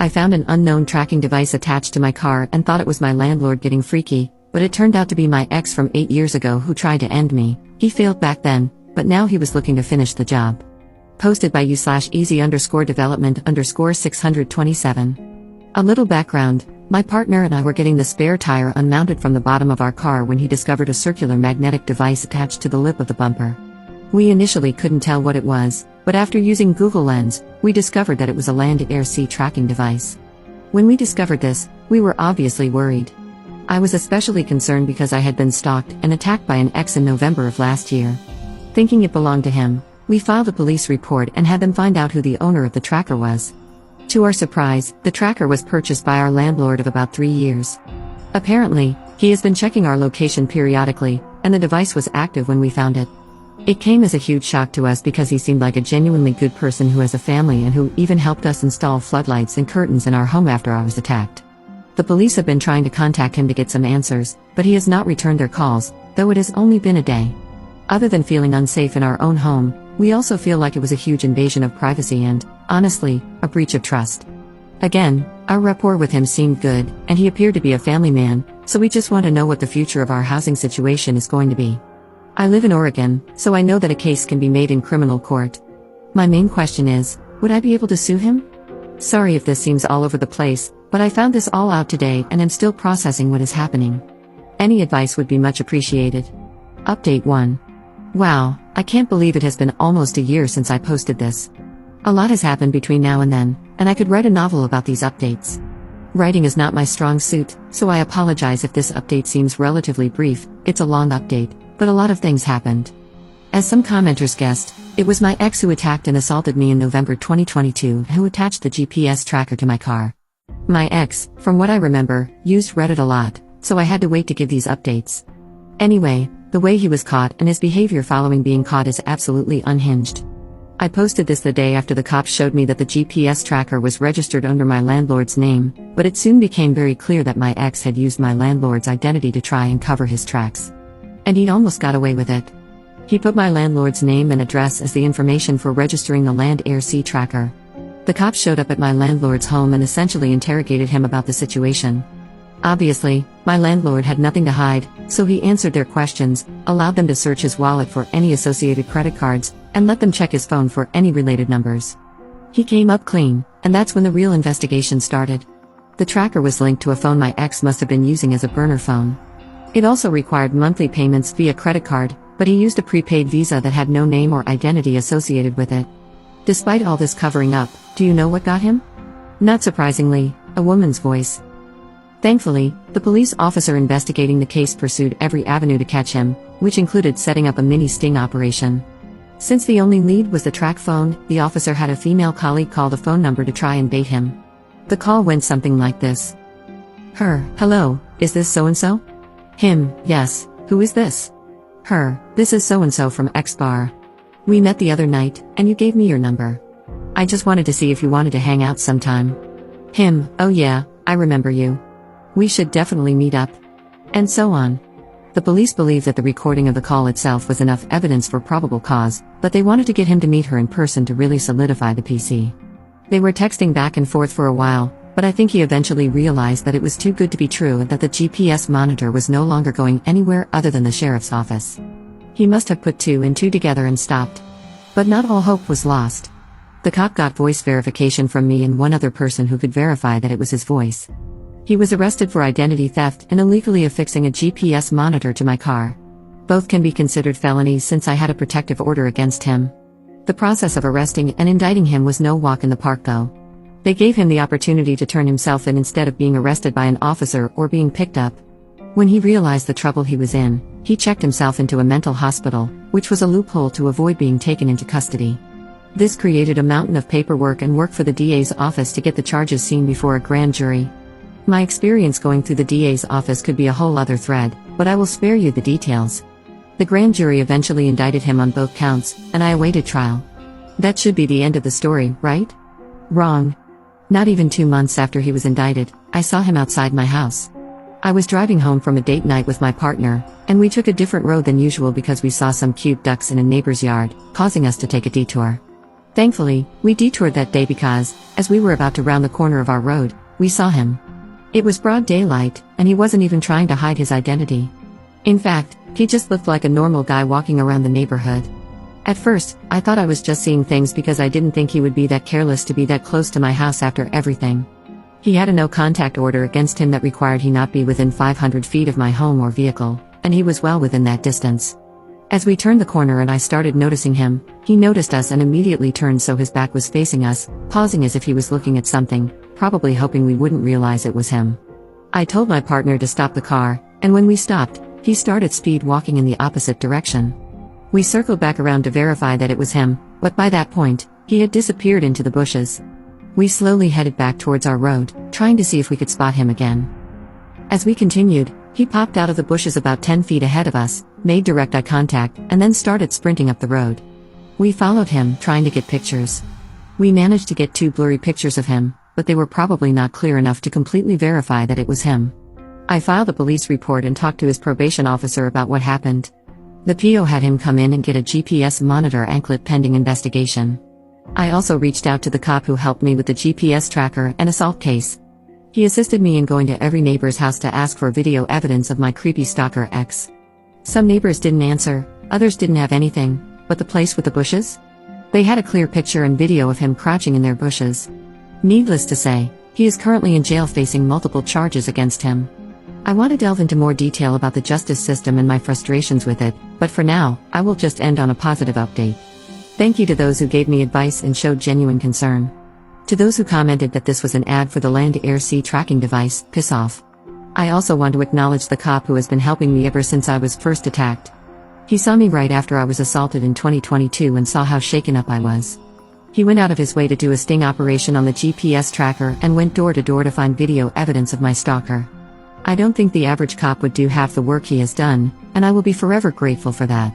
I found an unknown tracking device attached to my car and thought it was my landlord getting freaky, but it turned out to be my ex from 8 years ago who tried to end me. He failed back then, but now he was looking to finish the job. Posted by u/easy_development_627. A little background: my partner and I were getting the spare tire unmounted from the bottom of our car when he discovered a circular magnetic device attached to the lip of the bumper. We initially couldn't tell what it was, but after using Google Lens, we discovered that it was a land-air-sea tracking device. When we discovered this, we were obviously worried. I was especially concerned because I had been stalked and attacked by an ex in November of last year. Thinking it belonged to him, we filed a police report and had them find out who the owner of the tracker was. To our surprise, the tracker was purchased by our landlord of about 3 years. Apparently, he has been checking our location periodically, and the device was active when we found it. It came as a huge shock to us because he seemed like a genuinely good person who has a family and who even helped us install floodlights and curtains in our home after I was attacked. The police have been trying to contact him to get some answers, but he has not returned their calls, though it has only been a day. Other than feeling unsafe in our own home, we also feel like it was a huge invasion of privacy and, honestly, a breach of trust. Again, our rapport with him seemed good, and he appeared to be a family man, so we just want to know what the future of our housing situation is going to be. I live in Oregon, so I know that a case can be made in criminal court. My main question is, would I be able to sue him? Sorry if this seems all over the place, but I found this all out today and am still processing what is happening. Any advice would be much appreciated. Update 1. Wow, I can't believe it has been almost a year since I posted this. A lot has happened between now and then, and I could write a novel about these updates. Writing is not my strong suit, so I apologize if this update seems relatively brief. It's a long update, but a lot of things happened. As some commenters guessed, it was my ex who attacked and assaulted me in November 2022 who attached the GPS tracker to my car. My ex, from what I remember, used Reddit a lot, so I had to wait to give these updates. Anyway, the way he was caught and his behavior following being caught is absolutely unhinged. I posted this the day after the cops showed me that the GPS tracker was registered under my landlord's name, but it soon became very clear that my ex had used my landlord's identity to try and cover his tracks. And he almost got away with it. He put my landlord's name and address as the information for registering the land-air-sea tracker. The cops showed up at my landlord's home and essentially interrogated him about the situation. Obviously, my landlord had nothing to hide, so he answered their questions, allowed them to search his wallet for any associated credit cards, and let them check his phone for any related numbers. He came up clean, and that's when the real investigation started. The tracker was linked to a phone my ex must have been using as a burner phone. It also required monthly payments via credit card, but he used a prepaid Visa that had no name or identity associated with it. Despite all this covering up, do you know what got him? Not surprisingly, a woman's voice. Thankfully, the police officer investigating the case pursued every avenue to catch him, which included setting up a mini sting operation. Since the only lead was the track phone, the officer had a female colleague call the phone number to try and bait him. The call went something like this. Her, hello, is this so-and-so? Him, yes, who is this? Her, this is so-and-so from X bar. We met the other night, and you gave me your number. I just wanted to see if you wanted to hang out sometime. Him, oh yeah, I remember you. We should definitely meet up. And so on. The police believed that the recording of the call itself was enough evidence for probable cause, but they wanted to get him to meet her in person to really solidify the PC. They were texting back and forth for a while, but I think he eventually realized that it was too good to be true and that the GPS monitor was no longer going anywhere other than the sheriff's office. He must have put 2 and 2 together and stopped. But not all hope was lost. The cop got voice verification from me and one other person who could verify that it was his voice. He was arrested for identity theft and illegally affixing a GPS monitor to my car. Both can be considered felonies since I had a protective order against him. The process of arresting and indicting him was no walk in the park though. They gave him the opportunity to turn himself in instead of being arrested by an officer or being picked up. When he realized the trouble he was in, he checked himself into a mental hospital, which was a loophole to avoid being taken into custody. This created a mountain of paperwork and work for the DA's office to get the charges seen before a grand jury. My experience going through the DA's office could be a whole other thread, but I will spare you the details. The grand jury eventually indicted him on both counts, and I awaited trial. That should be the end of the story, right? Wrong. Not even 2 months after he was indicted, I saw him outside my house. I was driving home from a date night with my partner, and we took a different road than usual because we saw some cute ducks in a neighbor's yard, causing us to take a detour. Thankfully, we detoured that day because, as we were about to round the corner of our road, we saw him. It was broad daylight, and he wasn't even trying to hide his identity. In fact, he just looked like a normal guy walking around the neighborhood. At first, I thought I was just seeing things because I didn't think he would be that careless to be that close to my house after everything. He had a no-contact order against him that required he not be within 500 feet of my home or vehicle, and he was well within that distance. As we turned the corner and I started noticing him, he noticed us and immediately turned so his back was facing us, pausing as if he was looking at something, probably hoping we wouldn't realize it was him. I told my partner to stop the car, and when we stopped, he started speed walking in the opposite direction. We circled back around to verify that it was him, but by that point, he had disappeared into the bushes. We slowly headed back towards our road, trying to see if we could spot him again. As we continued, he popped out of the bushes about 10 feet ahead of us, made direct eye contact, and then started sprinting up the road. We followed him, trying to get pictures. We managed to get 2 blurry pictures of him, but they were probably not clear enough to completely verify that it was him. I filed a police report and talked to his probation officer about what happened. The PO had him come in and get a GPS monitor anklet pending investigation. I also reached out to the cop who helped me with the GPS tracker and assault case. He assisted me in going to every neighbor's house to ask for video evidence of my creepy stalker ex. Some neighbors didn't answer, others didn't have anything, but the place with the bushes? They had a clear picture and video of him crouching in their bushes. Needless to say, he is currently in jail facing multiple charges against him. I want to delve into more detail about the justice system and my frustrations with it, but for now, I will just end on a positive update. Thank you to those who gave me advice and showed genuine concern. To those who commented that this was an ad for the Land-Air-Sea tracking device, piss off. I also want to acknowledge the cop who has been helping me ever since I was first attacked. He saw me right after I was assaulted in 2022 and saw how shaken up I was. He went out of his way to do a sting operation on the GPS tracker and went door to door to find video evidence of my stalker. I don't think the average cop would do half the work he has done, and I will be forever grateful for that.